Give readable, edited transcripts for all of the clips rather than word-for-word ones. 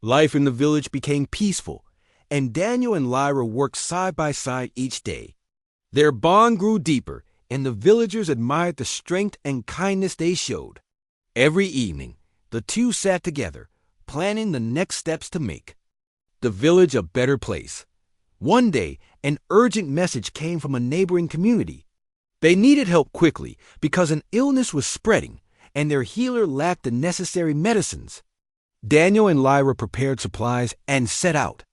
Life in the village became peaceful, and Daniel and Lyra worked side by side each day. Their bond grew deeper, and the villagers admired the strength and kindness they showed. Every evening, the two sat together, planning the next steps to make the village a better place. One day, an urgent message came from a neighboring community. They needed help quickly because an illness was spreading, and their healer lacked the necessary medicines. Daniel and Lyra prepared supplies and set out.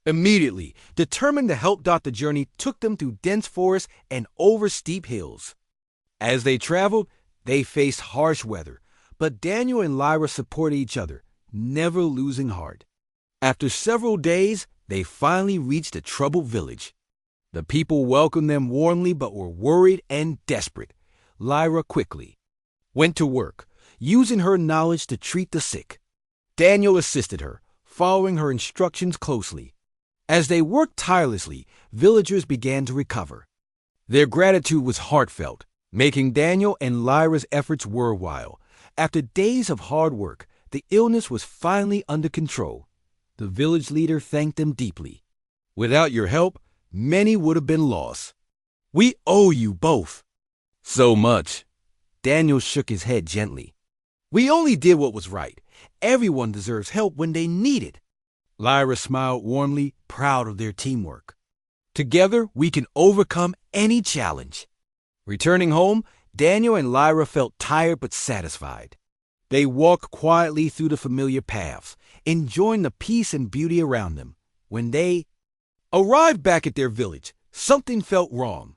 Immediately, determined to help, the journey took them through dense forests and over steep hills. As they traveled, they faced harsh weather, but Daniel and Lyra supported each other, never losing heart. After several days, they finally reached a troubled village. The people welcomed them warmly but were worried and desperate. Lyra quickly went to work, using her knowledge to treat the sick. Daniel assisted her, following her instructions closely. As they worked tirelessly, villagers began to recover. Their gratitude was heartfelt, making Daniel and Lyra's efforts worthwhile. After days of hard work, the illness was finally under control. The village leader thanked them deeply. Without your help, many would have been lost. We owe you both so much. Daniel shook his head gently. We only did what was right. Everyone deserves help when they need it. Lyra smiled warmly, proud of their teamwork. Together, we can overcome any challenge. Returning home, Daniel and Lyra felt tired but satisfied. They walked quietly through the familiar paths, enjoying the peace and beauty around them. When they arrived back at their village, something felt wrong.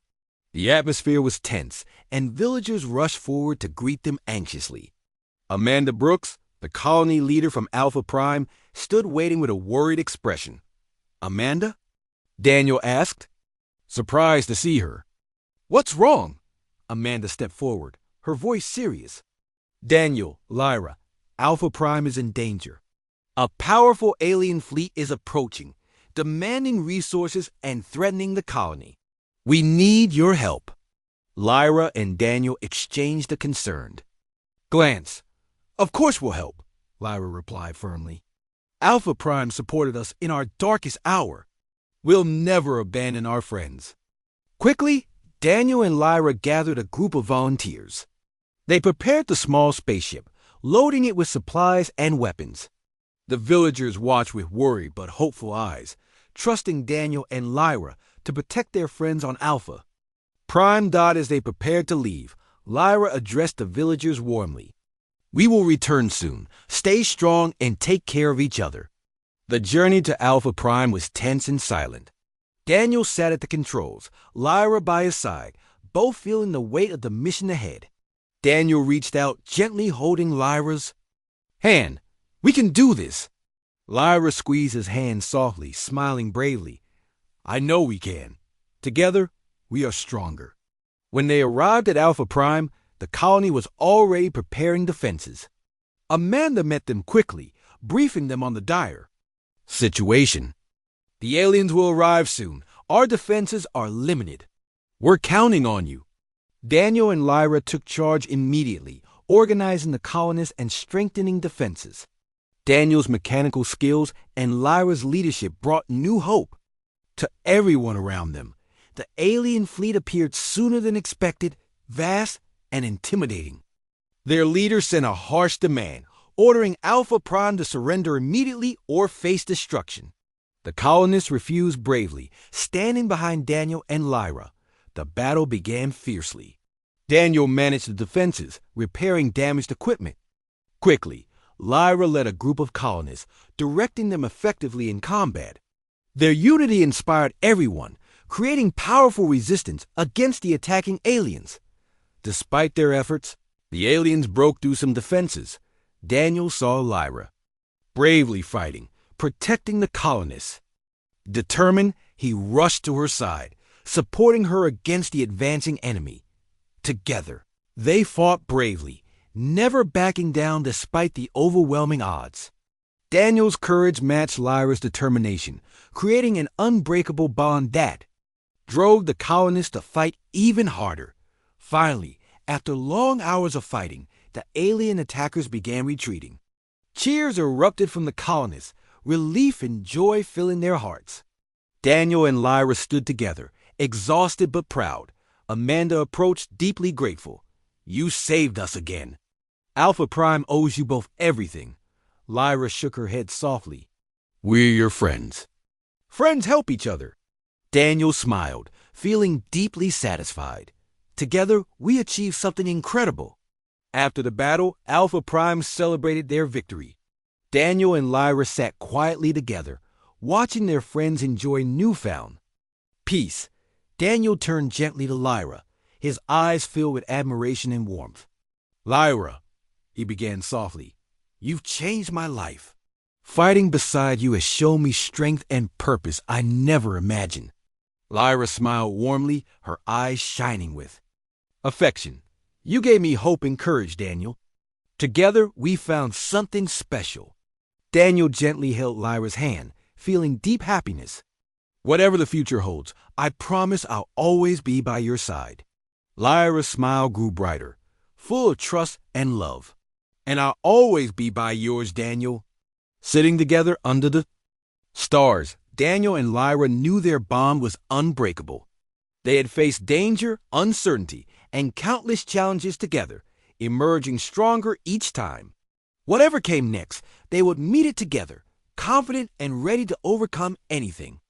The atmosphere was tense, and villagers rushed forward to greet them anxiously. Amanda Brooks, the colony leader from Alpha Prime, stood waiting with a worried expression. Amanda? Daniel asked, surprised to see her. What's wrong? Amanda stepped forward, her voice serious. Daniel, Lyra, Alpha Prime is in danger. A powerful alien fleet is approaching, demanding resources and threatening the colony. We need your help. Lyra and Daniel exchanged a concerned glance. Of course we'll help, Lyra replied firmly. Alpha Prime supported us in our darkest hour. We'll never abandon our friends. Quickly, Daniel and Lyra gathered a group of volunteers. They prepared the small spaceship, loading it with supplies and weapons. The villagers watched with worried but hopeful eyes, trusting Daniel and Lyra to protect their friends on Alpha. Prime dot as they prepared to leave, Lyra addressed the villagers warmly. We will return soon. Stay strong and take care of each other. The journey to Alpha Prime was tense and silent. Daniel sat at the controls, Lyra by his side, both feeling the weight of the mission ahead. Daniel reached out, gently holding Lyra's hand. We can do this. Lyra squeezed his hand softly, smiling bravely. I know we can. Together, we are stronger. When they arrived at Alpha Prime, the colony was already preparing defenses. Amanda met them quickly, briefing them on the dire situation. The aliens will arrive soon. Our defenses are limited. We're counting on you. Daniel and Lyra took charge immediately, organizing the colonists and strengthening defenses. Daniel's mechanical skills and Lyra's leadership brought new hope to everyone around them. The alien fleet appeared sooner than expected, vast and intimidating. Their leader sent a harsh demand, ordering Alpha Prime to surrender immediately or face destruction. The colonists refused bravely, standing behind Daniel and Lyra. The battle began fiercely. Daniel managed the defenses, repairing damaged equipment. Quickly, Lyra led a group of colonists, directing them effectively in combat. Their unity inspired everyone, creating powerful resistance against the attacking aliens. Despite their efforts, the aliens broke through some defenses. Daniel saw Lyra bravely fighting, protecting the colonists. Determined, he rushed to her side, supporting her against the advancing enemy. Together, they fought bravely, never backing down despite the overwhelming odds. Daniel's courage matched Lyra's determination, creating an unbreakable bond that drove the colonists to fight even harder. Finally, after long hours of fighting, the alien attackers began retreating. Cheers erupted from the colonists, relief and joy filling their hearts. Daniel and Lyra stood together, exhausted but proud. Amanda approached, deeply grateful. You saved us again. Alpha Prime owes you both everything. Lyra shook her head softly. We're your friends. Friends help each other. Daniel smiled, feeling deeply satisfied. Together, we achieved something incredible. After the battle, Alpha Prime celebrated their victory. Daniel and Lyra sat quietly together, watching their friends enjoy newfound peace. Daniel turned gently to Lyra, his eyes filled with admiration and warmth. Lyra, he began softly, you've changed my life. Fighting beside you has shown me strength and purpose I never imagined. Lyra smiled warmly, her eyes shining with affection. You gave me hope and courage, Daniel. Together, we found something special. Daniel gently held Lyra's hand, feeling deep happiness. Whatever the future holds, I promise I'll always be by your side. Lyra's smile grew brighter, full of trust and love. And I'll always be by yours, Daniel. Sitting together under the stars, Daniel and Lyra knew their bond was unbreakable. They had faced danger, uncertainty, and countless challenges together, emerging stronger each time. Whatever came next, they would meet it together, confident and ready to overcome anything.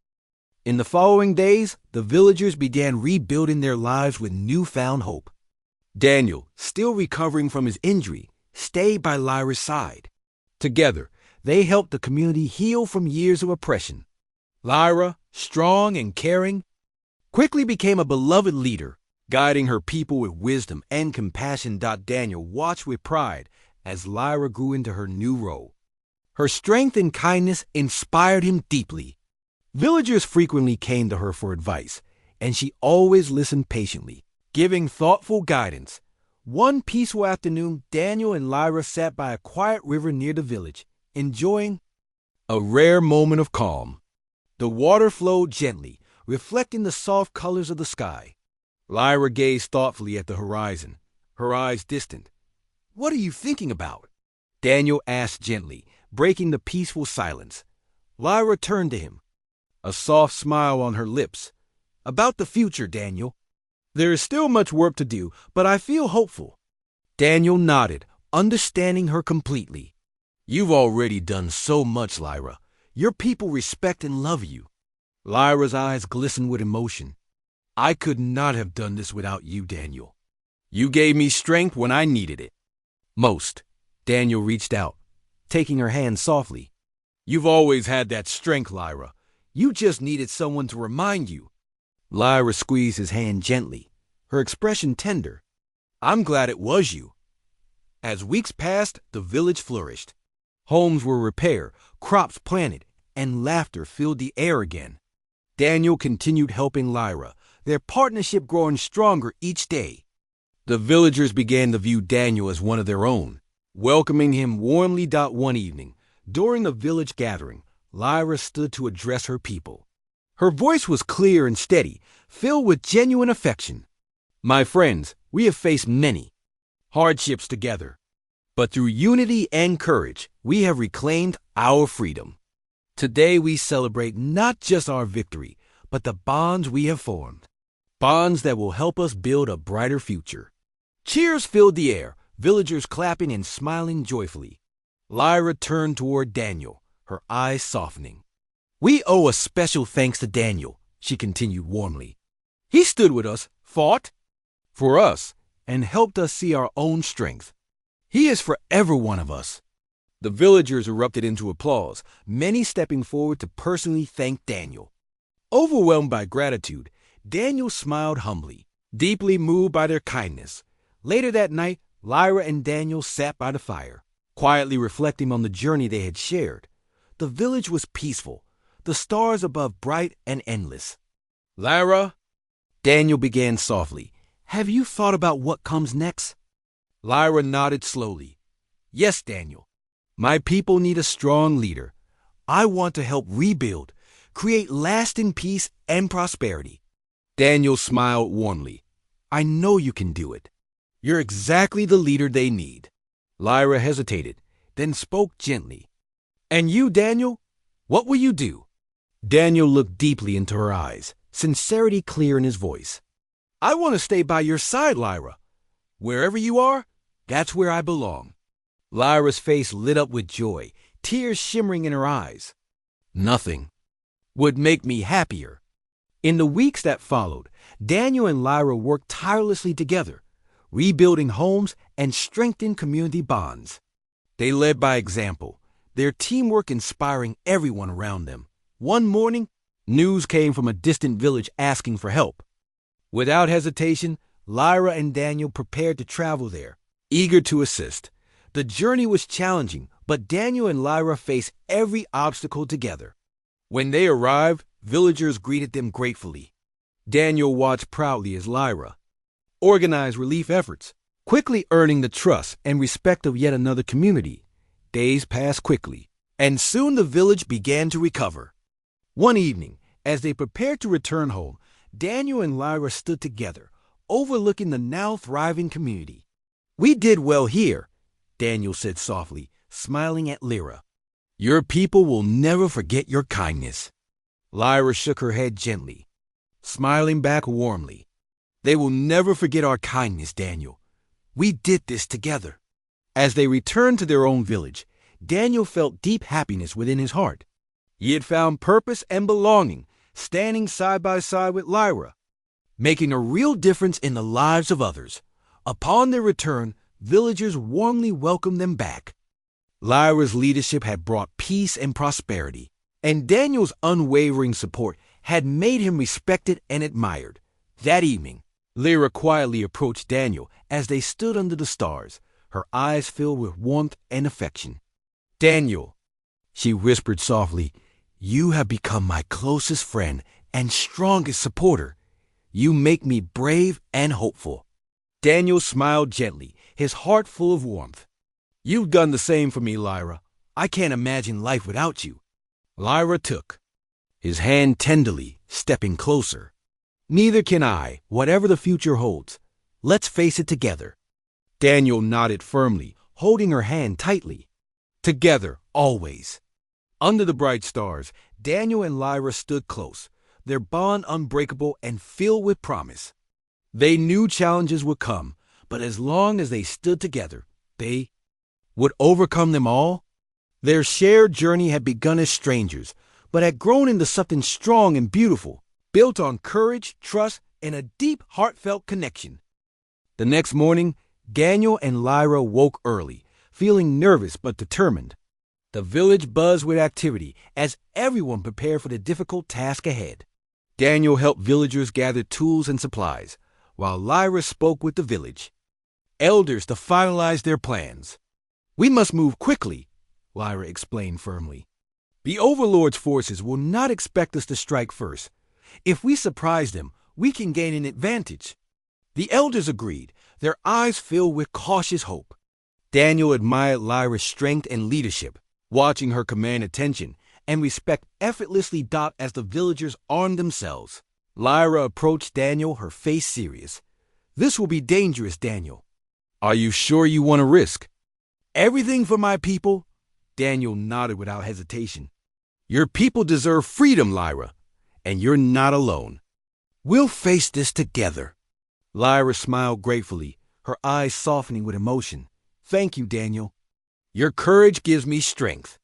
In the following days, the villagers began rebuilding their lives with newfound hope. Daniel, still recovering from his injury, stayed by Lyra's side. Together, they helped the community heal from years of oppression. Lyra, strong and caring, quickly became a beloved leader, guiding her people with wisdom and compassion. Daniel watched with pride as Lyra grew into her new role. Her strength and kindness inspired him deeply. Villagers frequently came to her for advice, and she always listened patiently, giving thoughtful guidance. One peaceful afternoon, Daniel and Lyra sat by a quiet river near the village, enjoying a rare moment of calm. The water flowed gently, reflecting the soft colors of the sky. Lyra gazed thoughtfully at the horizon, her eyes distant. What are you thinking about? Daniel asked gently, breaking the peaceful silence. Lyra turned to him, a soft smile on her lips. About the future, Daniel. There is still much work to do, but I feel hopeful. Daniel nodded, understanding her completely. You've already done so much, Lyra. Your people respect and love you. Lyra's eyes glistened with emotion. I could not have done this without you, Daniel. You gave me strength when I needed it most. Daniel reached out, taking her hand softly. You've always had that strength, Lyra. You just needed someone to remind you. Lyra squeezed his hand gently, her expression tender. I'm glad it was you. As weeks passed, the village flourished. Homes were repaired, crops planted, and laughter filled the air again. Daniel continued helping Lyra, their partnership growing stronger each day. The villagers began to view Daniel as one of their own, welcoming him warmly. One evening, during the village gathering, Lyra stood to address her people. Her voice was clear and steady, filled with genuine affection. My friends, we have faced many hardships together, but through unity and courage, we have reclaimed our freedom. Today we celebrate not just our victory, but the bonds we have formed. Bonds that will help us build a brighter future. Cheers filled the air, villagers clapping and smiling joyfully. Lyra turned toward Daniel, her eyes softening. We owe a special thanks to Daniel, she continued warmly. He stood with us, fought for us, and helped us see our own strength. He is forever one of us. The villagers erupted into applause, many stepping forward to personally thank Daniel. Overwhelmed by gratitude, Daniel smiled humbly, deeply moved by their kindness. Later that night, Lyra and Daniel sat by the fire, quietly reflecting on the journey they had shared. The village was peaceful, the stars above bright and endless. Lyra, Daniel began softly, have you thought about what comes next? Lyra nodded slowly. Yes, Daniel. My people need a strong leader. I want to help rebuild, create lasting peace and prosperity. Daniel smiled warmly. I know you can do it. You're exactly the leader they need. Lyra hesitated, then spoke gently. And you, Daniel? What will you do? Daniel looked deeply into her eyes, sincerity clear in his voice. I want to stay by your side, Lyra. Wherever you are, that's where I belong. Lyra's face lit up with joy, tears shimmering in her eyes. Nothing would make me happier. In the weeks that followed, Daniel and Lyra worked tirelessly together, rebuilding homes and strengthening community bonds. They led by example, their teamwork inspiring everyone around them. One morning, news came from a distant village asking for help. Without hesitation, Lyra and Daniel prepared to travel there, eager to assist. The journey was challenging, but Daniel and Lyra faced every obstacle together. When they arrived, villagers greeted them gratefully. Daniel watched proudly as Lyra organized relief efforts, quickly earning the trust and respect of yet another community. Days passed quickly, and soon the village began to recover. One evening, as they prepared to return home, Daniel and Lyra stood together, overlooking the now thriving community. We did well here, Daniel said softly, smiling at Lyra. Your people will never forget your kindness. Lyra shook her head gently, smiling back warmly. They will never forget our kindness, Daniel. We did this together. As they returned to their own village, Daniel felt deep happiness within his heart. He had found purpose and belonging, standing side by side with Lyra, making a real difference in the lives of others. Upon their return, villagers warmly welcomed them back. Lyra's leadership had brought peace and prosperity, and Daniel's unwavering support had made him respected and admired. That evening, Lyra quietly approached Daniel as they stood under the stars, her eyes filled with warmth and affection. Daniel, she whispered softly, you have become my closest friend and strongest supporter. You make me brave and hopeful. Daniel smiled gently, his heart full of warmth. You've done the same for me, Lyra. I can't imagine life without you. Lyra took his hand tenderly, stepping closer. Neither can I, whatever the future holds. Let's face it together. Daniel nodded firmly, holding her hand tightly. Together, always. Under the bright stars, Daniel and Lyra stood close, their bond unbreakable and filled with promise. They knew challenges would come, but as long as they stood together, they would overcome them all. Their shared journey had begun as strangers, but had grown into something strong and beautiful, built on courage, trust, and a deep, heartfelt connection. The next morning, Daniel and Lyra woke early, feeling nervous but determined. The village buzzed with activity as everyone prepared for the difficult task ahead. Daniel helped villagers gather tools and supplies, while Lyra spoke with the village elders to finalize their plans. We must move quickly, Lyra explained firmly. The Overlord's forces will not expect us to strike first. If we surprise them, we can gain an advantage. The elders agreed, their eyes filled with cautious hope. Daniel admired Lyra's strength and leadership, watching her command attention and respect effortlessly as the villagers armed themselves. Lyra approached Daniel, her face serious. This will be dangerous, Daniel. Are you sure you want to risk? Everything for my people? Daniel nodded without hesitation. Your people deserve freedom, Lyra, and you're not alone. We'll face this together. Lyra smiled gratefully, her eyes softening with emotion. Thank you, Daniel. Your courage gives me strength.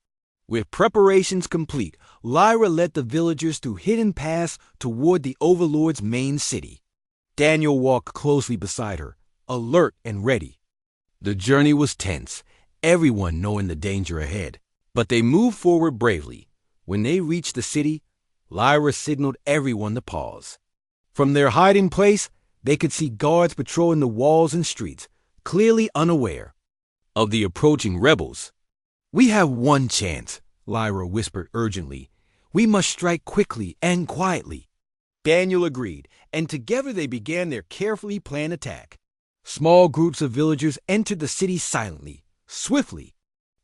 With preparations complete, Lyra led the villagers through hidden paths toward the Overlord's main city. Daniel walked closely beside her, alert and ready. The journey was tense, everyone knowing the danger ahead, but they moved forward bravely. When they reached the city, Lyra signaled everyone to pause. From their hiding place, they could see guards patrolling the walls and streets, clearly unaware of the approaching rebels. We have one chance, Lyra whispered urgently. We must strike quickly and quietly. Daniel agreed, and together they began their carefully planned attack. Small groups of villagers entered the city silently, swiftly,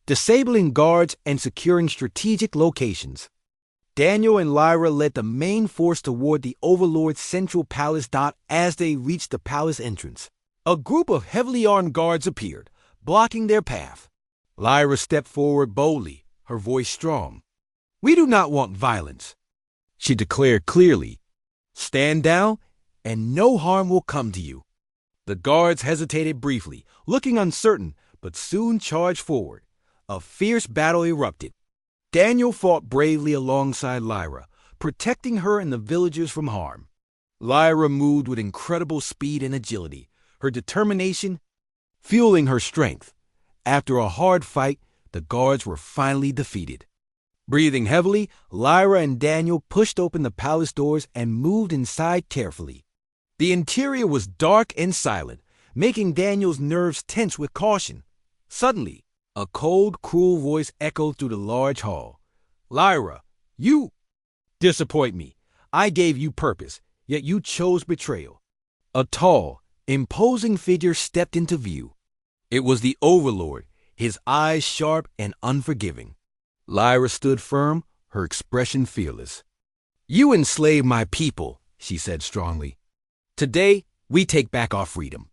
disabling guards and securing strategic locations. Daniel and Lyra led the main force toward the Overlord's central palace. As they reached the palace entrance, a group of heavily armed guards appeared, blocking their path. Lyra stepped forward boldly, her voice strong. We do not want violence, she declared clearly. Stand down, and no harm will come to you. The guards hesitated briefly, looking uncertain, but soon charged forward. A fierce battle erupted. Daniel fought bravely alongside Lyra, protecting her and the villagers from harm. Lyra moved with incredible speed and agility, her determination fueling her strength. After a hard fight, the guards were finally defeated. Breathing heavily, Lyra and Daniel pushed open the palace doors and moved inside carefully. The interior was dark and silent, making Daniel's nerves tense with caution. Suddenly, a cold, cruel voice echoed through the large hall. Lyra, you disappoint me. I gave you purpose, yet you chose betrayal. A tall, imposing figure stepped into view. It was the Overlord, his eyes sharp and unforgiving. Lyra stood firm, her expression fearless. You enslaved my people, she said strongly. Today, we take back our freedom.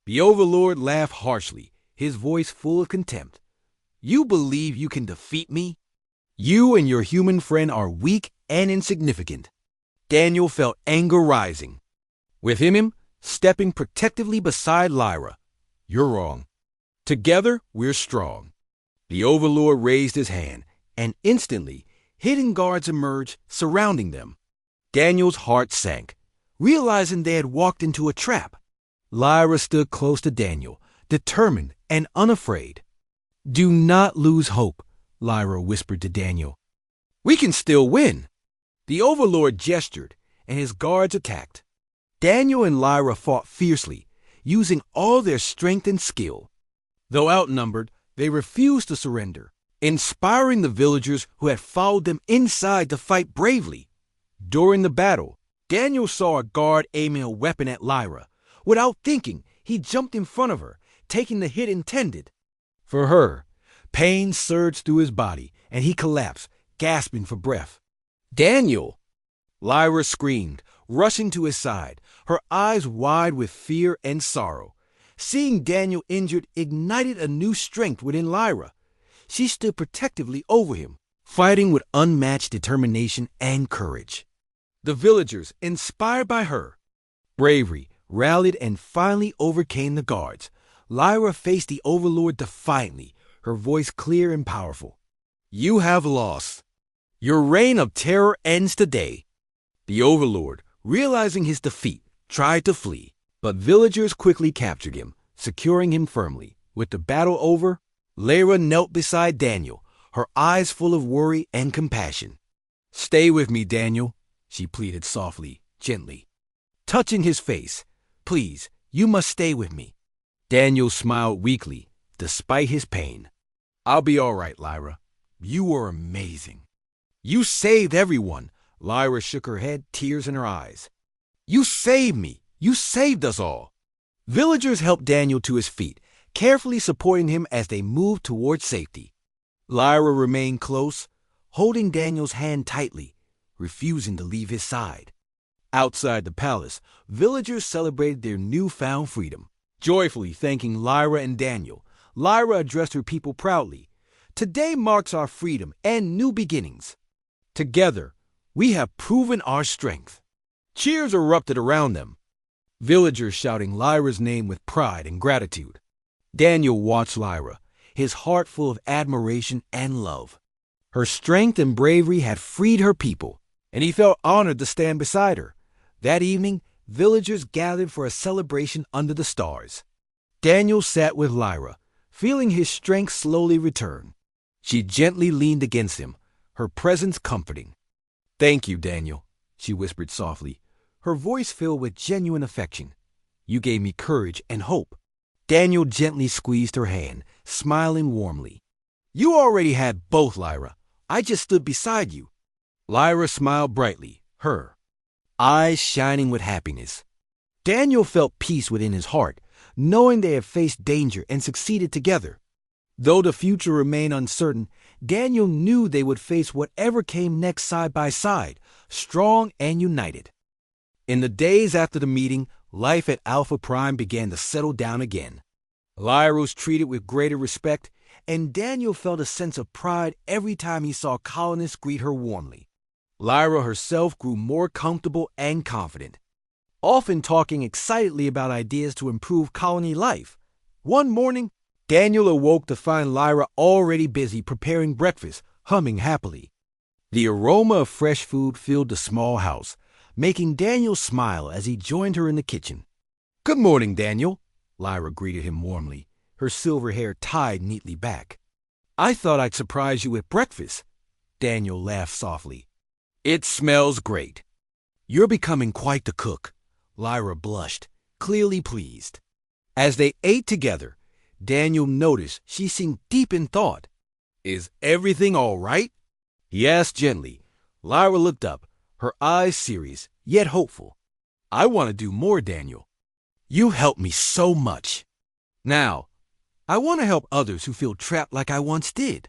The Overlord laughed harshly, his voice full of contempt. You believe you can defeat me? You and your human friend are weak and insignificant. Daniel felt anger rising. With him, stepping protectively beside Lyra. You're wrong. Together, we're strong. The Overlord raised his hand, and instantly, hidden guards emerged, surrounding them. Daniel's heart sank, realizing they had walked into a trap. Lyra stood close to Daniel, determined and unafraid. Do not lose hope, Lyra whispered to Daniel. We can still win. The Overlord gestured, and his guards attacked. Daniel and Lyra fought fiercely, using all their strength and skill. Though outnumbered, they refused to surrender, inspiring the villagers who had followed them inside to fight bravely. During the battle, Daniel saw a guard aiming a weapon at Lyra. Without thinking, he jumped in front of her, taking the hit intended. For her, pain surged through his body, and he collapsed, gasping for breath. Daniel! Lyra screamed, rushing to his side, her eyes wide with fear and sorrow. Seeing Daniel injured ignited a new strength within Lyra. She stood protectively over him, fighting with unmatched determination and courage. The villagers, inspired by her bravery, rallied and finally overcame the guards. Lyra faced the Overlord defiantly, her voice clear and powerful. You have lost. Your reign of terror ends today. The Overlord, realizing his defeat, tried to flee, but villagers quickly captured him, securing him firmly. With the battle over, Lyra knelt beside Daniel, her eyes full of worry and compassion. Stay with me, Daniel, she pleaded softly, gently. Touching his face, please, you must stay with me. Daniel smiled weakly, despite his pain. I'll be all right, Lyra. You were amazing. You saved everyone. Lyra shook her head, tears in her eyes. You saved me. You saved us all. Villagers helped Daniel to his feet, carefully supporting him as they moved towards safety. Lyra remained close, holding Daniel's hand tightly, refusing to leave his side. Outside the palace, villagers celebrated their newfound freedom. Joyfully thanking Lyra and Daniel, Lyra addressed her people proudly. Today marks our freedom and new beginnings. Together, we have proven our strength. Cheers erupted around them, villagers shouting Lyra's name with pride and gratitude. Daniel watched Lyra, his heart full of admiration and love. Her strength and bravery had freed her people, and he felt honored to stand beside her. That evening, villagers gathered for a celebration under the stars. Daniel sat with Lyra, feeling his strength slowly return. She gently leaned against him, her presence comforting. Thank you, Daniel, she whispered softly, her voice filled with genuine affection. You gave me courage and hope. Daniel gently squeezed her hand, smiling warmly. You already had both, Lyra. I just stood beside you. Lyra smiled brightly, her eyes shining with happiness. Daniel felt peace within his heart, knowing they had faced danger and succeeded together. Though the future remained uncertain, Daniel knew they would face whatever came next side by side, strong and united. In the days after the meeting, life at Alpha Prime began to settle down again. Lyra was treated with greater respect, and Daniel felt a sense of pride every time he saw colonists greet her warmly. Lyra herself grew more comfortable and confident, often talking excitedly about ideas to improve colony life. One morning, Daniel awoke to find Lyra already busy preparing breakfast, humming happily. The aroma of fresh food filled the small house, making Daniel smile as he joined her in the kitchen. "Good morning, Daniel," Lyra greeted him warmly, her silver hair tied neatly back. "I thought I'd surprise you with breakfast." Daniel laughed softly. "It smells great." "You're becoming quite the cook." Lyra blushed, clearly pleased. As they ate together, Daniel noticed she seemed deep in thought. "Is everything all right?" he asked gently. Lyra looked up, her eyes serious, yet hopeful. "I want to do more, Daniel. You helped me so much. Now, I want to help others who feel trapped like I once did."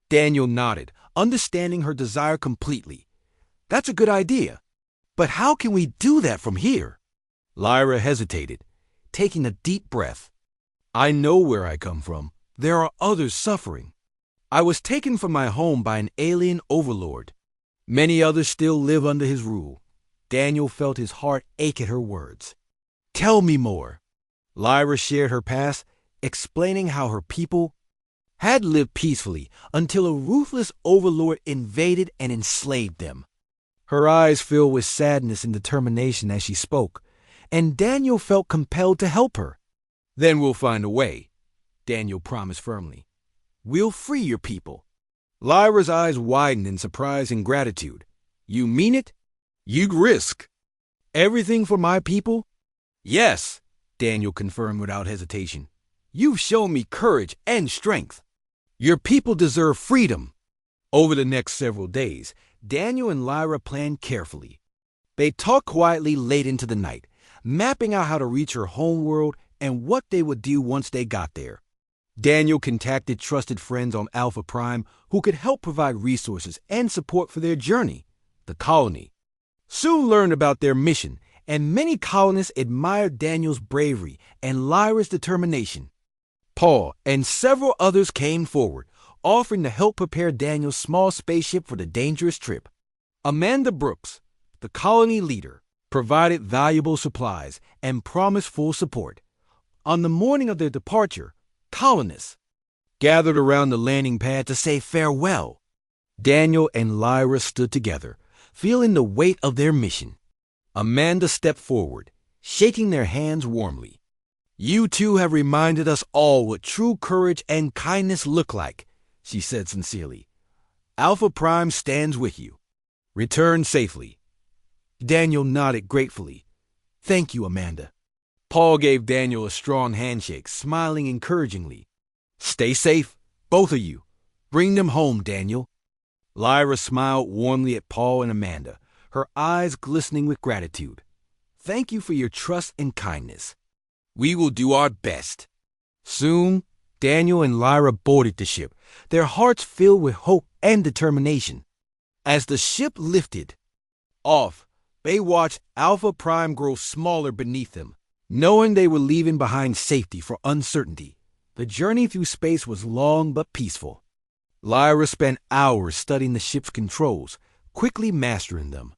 Daniel nodded, understanding her desire completely. "That's a good idea. But how can we do that from here?" Lyra hesitated, taking a deep breath. "I know where I come from. There are others suffering. I was taken from my home by an alien overlord. Many others still live under his rule." Daniel felt his heart ache at her words. "Tell me more." Lyra shared her past, explaining how her people had lived peacefully until a ruthless overlord invaded and enslaved them. Her eyes filled with sadness and determination as she spoke, and Daniel felt compelled to help her. "Then we'll find a way," Daniel promised firmly. "We'll free your people." Lyra's eyes widened in surprise and gratitude. "You mean it? You'd risk everything for my people?" "Yes," Daniel confirmed without hesitation. "You've shown me courage and strength. Your people deserve freedom." Over the next several days, Daniel and Lyra planned carefully. They talked quietly late into the night, mapping out how to reach her homeworld and what they would do once they got there. Daniel contacted trusted friends on Alpha Prime who could help provide resources and support for their journey. The colony soon learned about their mission, and many colonists admired Daniel's bravery and Lyra's determination. Paul and several others came forward, offering to help prepare Daniel's small spaceship for the dangerous trip. Amanda Brooks, the colony leader, provided valuable supplies and promised full support. On the morning of their departure, colonists gathered around the landing pad to say farewell. Daniel and Lyra stood together, feeling the weight of their mission. Amanda stepped forward, shaking their hands warmly. "You two have reminded us all what true courage and kindness look like," she said sincerely. "Alpha Prime stands with you. Return safely." Daniel nodded gratefully. "Thank you, Amanda." Paul gave Daniel a strong handshake, smiling encouragingly. "Stay safe, both of you. Bring them home, Daniel." Lyra smiled warmly at Paul and Amanda, her eyes glistening with gratitude. "Thank you for your trust and kindness. We will do our best." Soon, Daniel and Lyra boarded the ship, their hearts filled with hope and determination. As the ship lifted off, they watched Alpha Prime grow smaller beneath them, knowing they were leaving behind safety for uncertainty. The journey through space was long but peaceful. Lyra spent hours studying the ship's controls, quickly mastering them.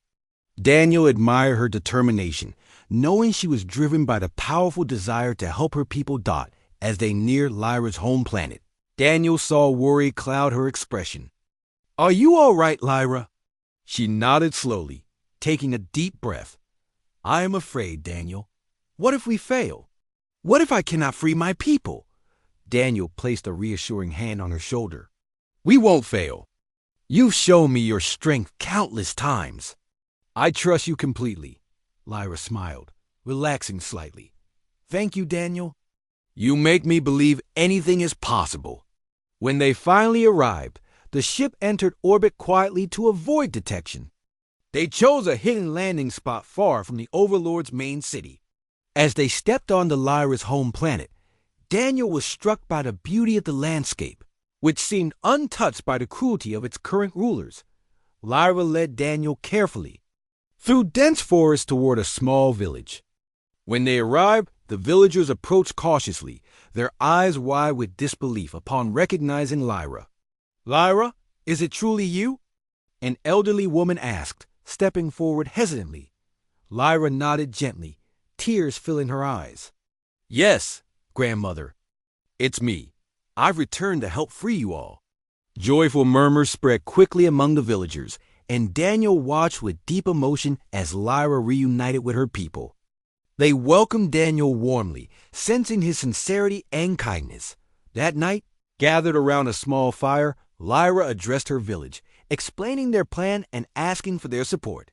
Daniel admired her determination, knowing she was driven by the powerful desire to help her people dot as they neared Lyra's home planet. Daniel saw worry cloud her expression. "Are you all right, Lyra?" She nodded slowly, taking a deep breath. "I am afraid, Daniel. What if we fail? What if I cannot free my people?" Daniel placed a reassuring hand on her shoulder. "We won't fail. You've shown me your strength countless times." "I trust you completely," Lyra smiled, relaxing slightly. "Thank you, Daniel. You make me believe anything is possible." When they finally arrived, the ship entered orbit quietly to avoid detection. They chose a hidden landing spot far from the Overlord's main city. As they stepped onto Lyra's home planet, Daniel was struck by the beauty of the landscape, which seemed untouched by the cruelty of its current rulers. Lyra led Daniel carefully through dense forest toward a small village. When they arrived, the villagers approached cautiously, their eyes wide with disbelief upon recognizing Lyra. "Lyra, is it truly you?" an elderly woman asked, stepping forward hesitantly. Lyra nodded gently, tears filling her eyes. "Yes, grandmother, it's me. I've returned to help free you all." Joyful murmurs spread quickly among the villagers, and Daniel watched with deep emotion as Lyra reunited with her people. They welcomed Daniel warmly, sensing his sincerity and kindness. That night, gathered around a small fire, Lyra addressed her village, explaining their plan and asking for their support.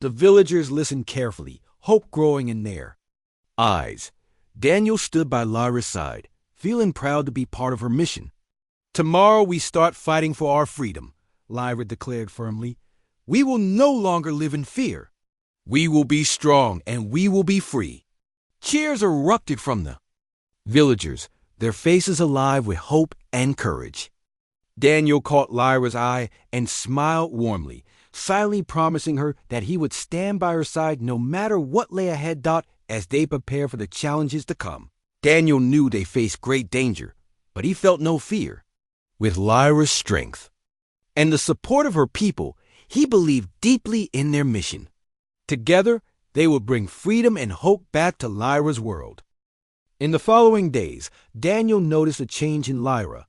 The villagers listened carefully, hope growing in their eyes. Daniel stood by Lyra's side, feeling proud to be part of her mission. "Tomorrow we start fighting for our freedom," Lyra declared firmly. "We will no longer live in fear. We will be strong and we will be free." Cheers erupted from the villagers, their faces alive with hope and courage. Daniel caught Lyra's eye and smiled warmly, silently promising her that he would stand by her side no matter what lay ahead. As they prepared for the challenges to come, Daniel knew they faced great danger, but he felt no fear. With Lyra's strength and the support of her people, he believed deeply in their mission. Together, they would bring freedom and hope back to Lyra's world. In the following days, Daniel noticed a change in Lyra.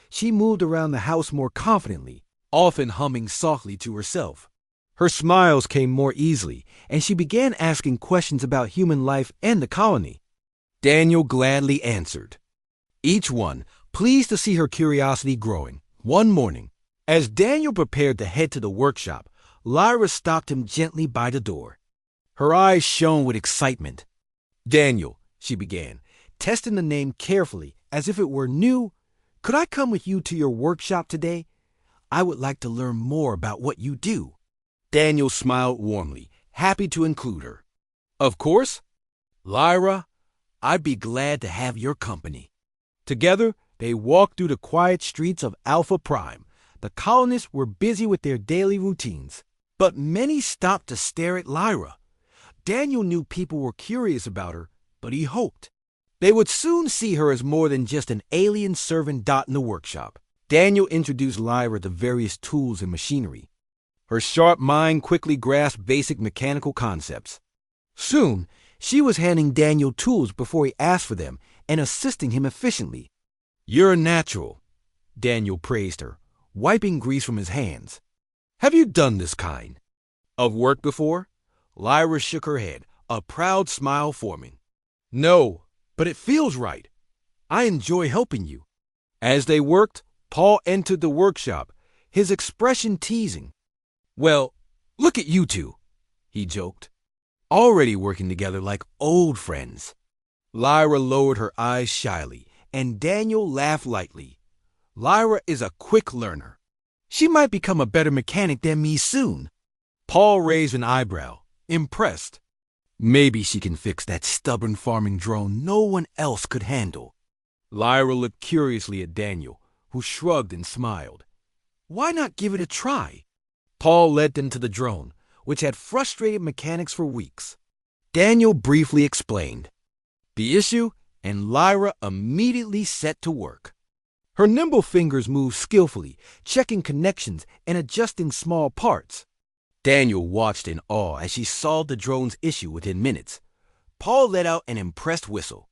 She moved around the house more confidently, often humming softly to herself. Her smiles came more easily, and she began asking questions about human life and the colony. Daniel gladly answered each one, pleased to see her curiosity growing. One morning, as Daniel prepared to head to the workshop, Lyra stopped him gently by the door. Her eyes shone with excitement. "Daniel," she began, testing the name carefully as if it were new, "could I come with you to your workshop today? I would like to learn more about what you do." Daniel smiled warmly, happy to include her. "Of course, Lyra, I'd be glad to have your company." Together, they walked through the quiet streets of Alpha Prime. The colonists were busy with their daily routines, but many stopped to stare at Lyra. Daniel knew people were curious about her, but he hoped they would soon see her as more than just an alien servant in the workshop. Daniel introduced Lyra to various tools and machinery. Her sharp mind quickly grasped basic mechanical concepts. Soon, she was handing Daniel tools before he asked for them and assisting him efficiently. "You're a natural," Daniel praised her, wiping grease from his hands. "Have you done this kind of work before?" Lyra shook her head, a proud smile forming. "No, but it feels right. I enjoy helping you." As they worked, Paul entered the workshop, his expression teasing. "Well, look at you two," he joked, "already working together like old friends." Lyra lowered her eyes shyly, and Daniel laughed lightly. "Lyra is a quick learner. She might become a better mechanic than me soon." Paul raised an eyebrow, impressed. "Maybe she can fix that stubborn farming drone no one else could handle." Lyra looked curiously at Daniel, who shrugged and smiled. "Why not give it a try?" Paul led them to the drone, which had frustrated mechanics for weeks. Daniel briefly explained the issue, and Lyra immediately set to work. Her nimble fingers moved skillfully, checking connections and adjusting small parts. Daniel watched in awe as she solved the drone's issue within minutes. Paul let out an impressed whistle.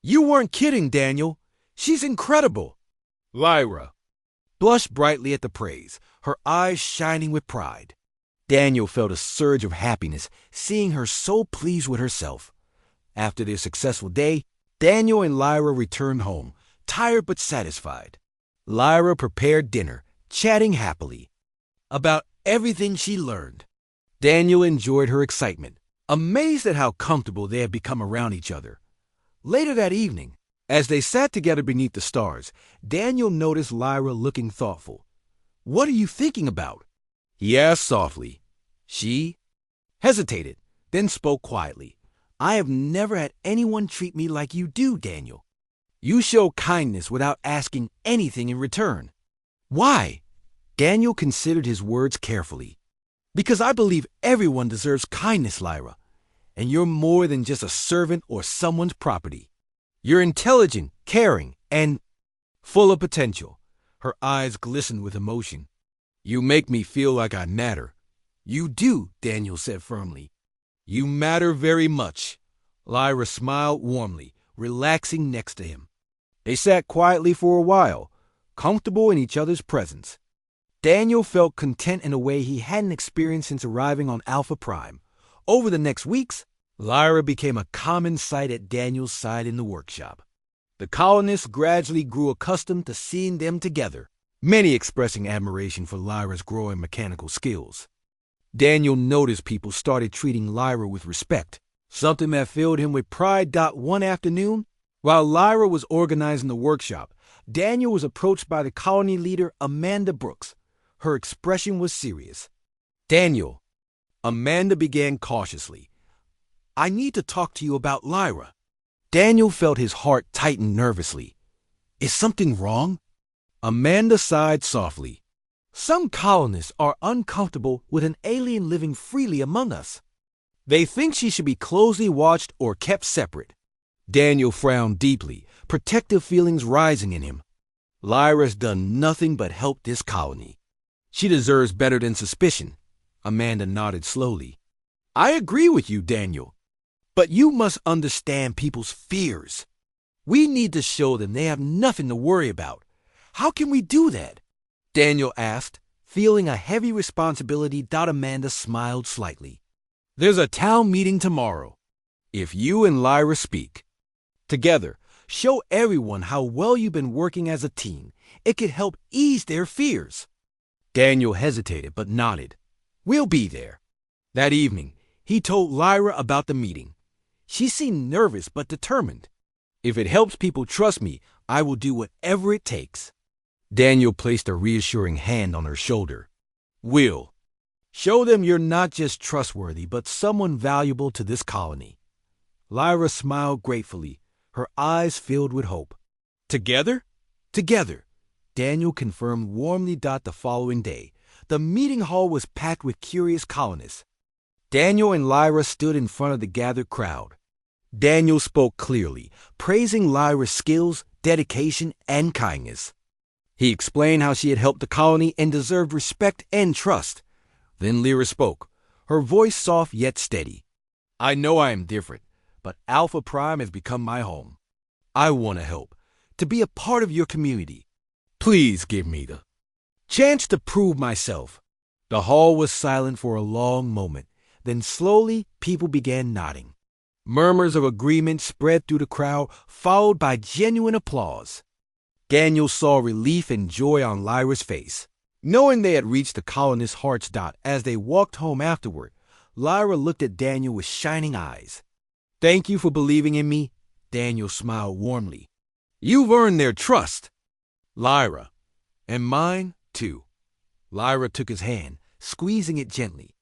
"You weren't kidding, Daniel. She's incredible." Lyra blushed brightly at the praise, her eyes shining with pride. Daniel felt a surge of happiness seeing her so pleased with herself. After their successful day, Daniel and Lyra returned home, tired but satisfied. Lyra prepared dinner, chatting happily about everything she learned. Daniel enjoyed her excitement, amazed at how comfortable they had become around each other. Later that evening, as they sat together beneath the stars, Daniel noticed Lyra looking thoughtful. "What are you thinking about?" he asked softly. She hesitated, then spoke quietly. "I have never had anyone treat me like you do, Daniel. You show kindness without asking anything in return." "Why?" Daniel considered his words carefully. "Because I believe everyone deserves kindness, Lyra, and you're more than just a servant or someone's property. You're intelligent, caring, and full of potential. Her eyes glistened with emotion. "You make me feel like I matter." "You do," Daniel said firmly. "You matter very much." Lyra smiled warmly, relaxing next to him. They sat quietly for a while, comfortable in each other's presence. Daniel felt content in a way he hadn't experienced since arriving on Alpha Prime. Over the next weeks, Lyra became a common sight at Daniel's side in the workshop. The colonists gradually grew accustomed to seeing them together, many expressing admiration for Lyra's growing mechanical skills. Daniel noticed people started treating Lyra with respect, something that filled him with pride. One afternoon, while Lyra was organizing the workshop, Daniel was approached by the colony leader, Amanda Brooks. Her expression was serious. "Daniel," Amanda began cautiously, "I need to talk to you about Lyra." Daniel felt his heart tighten nervously. "Is something wrong?" Amanda sighed softly. "Some colonists are uncomfortable with an alien living freely among us. They think she should be closely watched or kept separate." Daniel frowned deeply, protective feelings rising in him. "Lyra's done nothing but help this colony. She deserves better than suspicion." Amanda nodded slowly. "I agree with you, Daniel. But you must understand people's fears. We need to show them they have nothing to worry about. How can we do that?" Daniel asked, feeling a heavy responsibility. Amanda smiled slightly. "There's a town meeting tomorrow. If you and Lyra speak together, show everyone how well you've been working as a team. It could help ease their fears." Daniel hesitated but nodded. "We'll be there." That evening, he told Lyra about the meeting. She seemed nervous but determined. "If it helps people trust me, I will do whatever it takes." Daniel placed a reassuring hand on her shoulder. "Will. Show them you're not just trustworthy, but someone valuable to this colony." Lyra smiled gratefully, her eyes filled with hope. "Together?" "Together," Daniel confirmed warmly. The following day, the meeting hall was packed with curious colonists. Daniel and Lyra stood in front of the gathered crowd. Daniel spoke clearly, praising Lyra's skills, dedication, and kindness. He explained how she had helped the colony and deserved respect and trust. Then Lyra spoke, her voice soft yet steady. "I know I am different, but Alpha Prime has become my home. I want to help, to be a part of your community. Please give me the chance to prove myself." The hall was silent for a long moment. Then slowly, people began nodding. Murmurs of agreement spread through the crowd, followed by genuine applause. Daniel saw relief and joy on Lyra's face. Knowing they had reached the colonists' hearts. As they walked home afterward, Lyra looked at Daniel with shining eyes. "Thank you for believing in me," Daniel smiled warmly. "You've earned their trust." "Lyra, and mine, too." Lyra took his hand, squeezing it gently.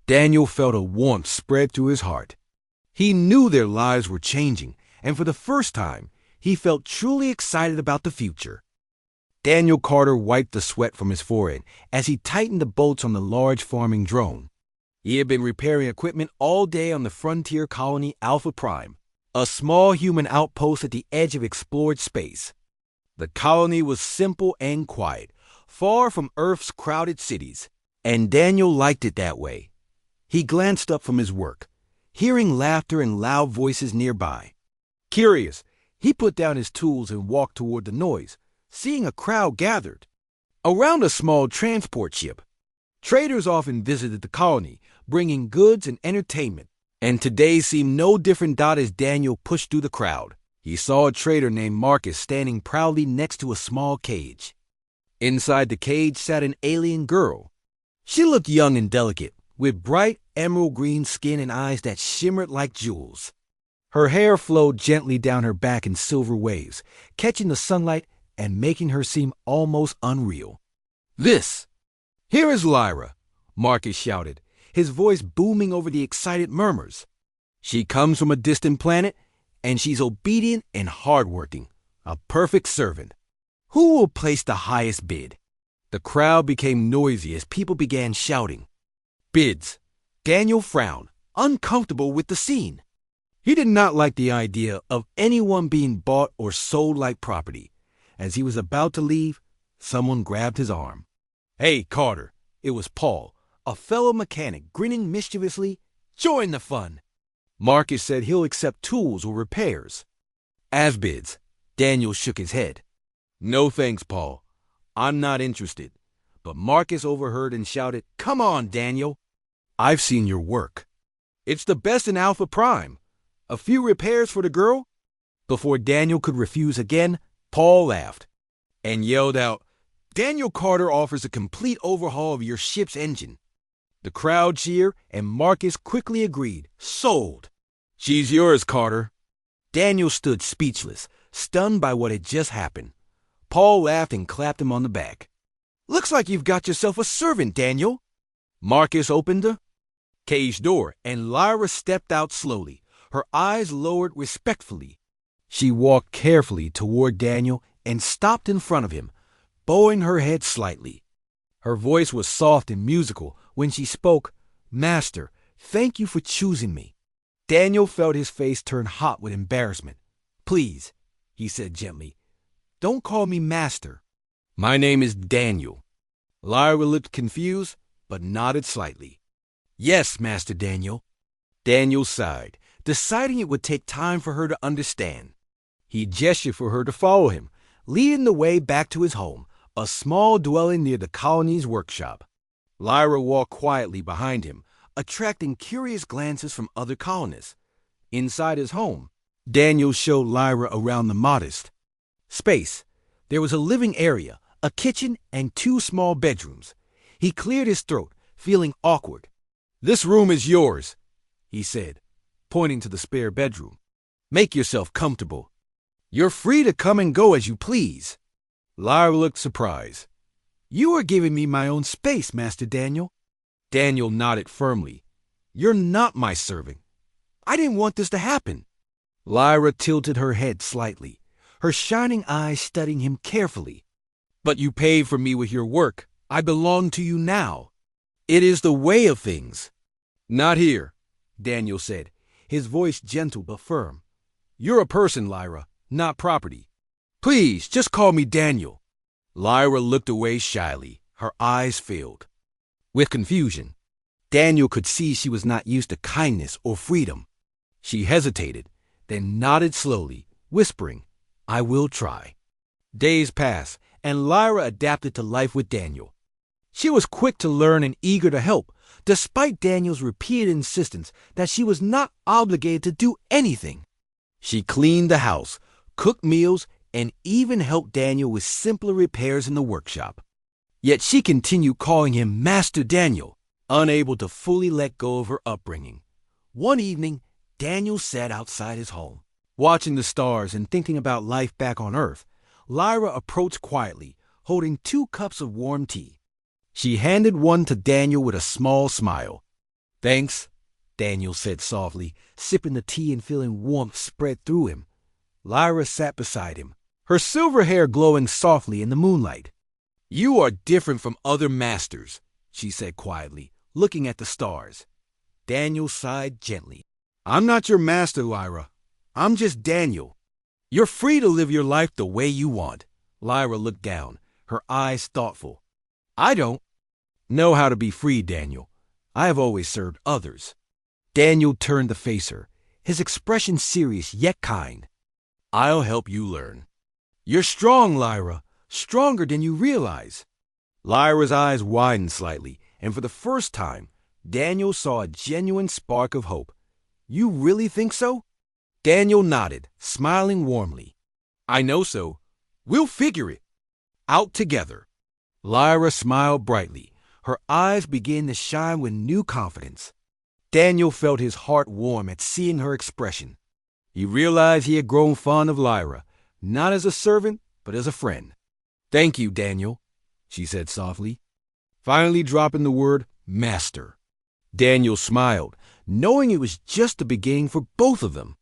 Daniel felt a warmth spread through his heart. He knew their lives were changing, and for the first time, he felt truly excited about the future. Daniel Carter wiped the sweat from his forehead as he tightened the bolts on the large farming drone. He had been repairing equipment all day on the frontier colony Alpha Prime, a small human outpost at the edge of explored space. The colony was simple and quiet, far from Earth's crowded cities, and Daniel liked it that way. He glanced up from his work, hearing laughter and loud voices nearby. Curious, he put down his tools and walked toward the noise, seeing a crowd gathered around a small transport ship. Traders often visited the colony, bringing goods and entertainment, and today seemed no different. As Daniel pushed through the crowd, he saw a trader named Marcus standing proudly next to a small cage. Inside the cage sat an alien girl. She looked young and delicate, with bright emerald green skin and eyes that shimmered like jewels. Her hair flowed gently down her back in silver waves, catching the sunlight and making her seem almost unreal. "Here is Lyra," Marcus shouted, his voice booming over the excited murmurs. "She comes from a distant planet, and she's obedient and hardworking, a perfect servant. Who will place the highest bid?" The crowd became noisy as people began shouting. "Bids." Daniel frowned, uncomfortable with the scene. He did not like the idea of anyone being bought or sold like property. As he was about to leave, someone grabbed his arm. "Hey, Carter," it was Paul, a fellow mechanic, grinning mischievously. "Join the fun." Marcus said he'll accept tools or repairs. As bids, Daniel shook his head. "No thanks, Paul. I'm not interested." But Marcus overheard and shouted, "Come on, Daniel. I've seen your work. It's the best in Alpha Prime. A few repairs for the girl?" Before Daniel could refuse again, Paul laughed and yelled out, "Daniel Carter offers a complete overhaul of your ship's engine." The crowd cheered, and Marcus quickly agreed. "Sold." "She's yours, Carter." Daniel stood speechless, stunned by what had just happened. Paul laughed and clapped him on the back. "Looks like you've got yourself a servant, Daniel." Marcus opened the cage door, and Lyra stepped out slowly, her eyes lowered respectfully. She walked carefully toward Daniel and stopped in front of him, bowing her head slightly. Her voice was soft and musical when she spoke. "Master, thank you for choosing me." Daniel felt his face turn hot with embarrassment. "Please," he said gently, "don't call me Master. My name is Daniel." Lyra looked confused, but nodded slightly. "Yes, Master Daniel." Daniel sighed, deciding it would take time for her to understand. He gestured for her to follow him, leading the way back to his home, a small dwelling near the colony's workshop. Lyra walked quietly behind him, attracting curious glances from other colonists. Inside his home, Daniel showed Lyra around the modest space. There was a living area, a kitchen, and 2 small bedrooms. He cleared his throat, feeling awkward. "This room is yours," he said, pointing to the spare bedroom. "Make yourself comfortable. You're free to come and go as you please." Lyra looked surprised. "You are giving me my own space, Master Daniel." Daniel nodded firmly. "You're not my servant. I didn't want this to happen." Lyra tilted her head slightly, her shining eyes studying him carefully. "But you paid for me with your work. I belong to you now. It is the way of things." "Not here," Daniel said, his voice gentle but firm. "You're a person, Lyra, not property. Please, just call me Daniel." Lyra looked away shyly, her eyes filled with confusion. Daniel could see she was not used to kindness or freedom. She hesitated, then nodded slowly, whispering, "I will try." Days passed, and Lyra adapted to life with Daniel. She was quick to learn and eager to help, despite Daniel's repeated insistence that she was not obligated to do anything. She cleaned the house, cooked meals, and even helped Daniel with simpler repairs in the workshop. Yet she continued calling him Master Daniel, unable to fully let go of her upbringing. One evening, Daniel sat outside his home, watching the stars and thinking about life back on Earth. Lyra approached quietly, holding 2 cups of warm tea. She handed one to Daniel with a small smile. "Thanks," Daniel said softly, sipping the tea and feeling warmth spread through him. Lyra sat beside him, her silver hair glowing softly in the moonlight. "You are different from other masters," she said quietly, looking at the stars. Daniel sighed gently. "I'm not your master, Lyra. I'm just Daniel. You're free to live your life the way you want." Lyra looked down, her eyes thoughtful. "I don't know how to be free, Daniel. I have always served others." Daniel turned to face her, his expression serious yet kind. "I'll help you learn. You're strong, Lyra, stronger than you realize." Lyra's eyes widened slightly, and for the first time, Daniel saw a genuine spark of hope. "You really think so?" Daniel nodded, smiling warmly. "I know so. We'll figure it out together." Lyra smiled brightly. Her eyes began to shine with new confidence. Daniel felt his heart warm at seeing her expression. He realized he had grown fond of Lyra, not as a servant, but as a friend. "Thank you, Daniel," she said softly, finally dropping the word master. Daniel smiled, knowing it was just the beginning for both of them.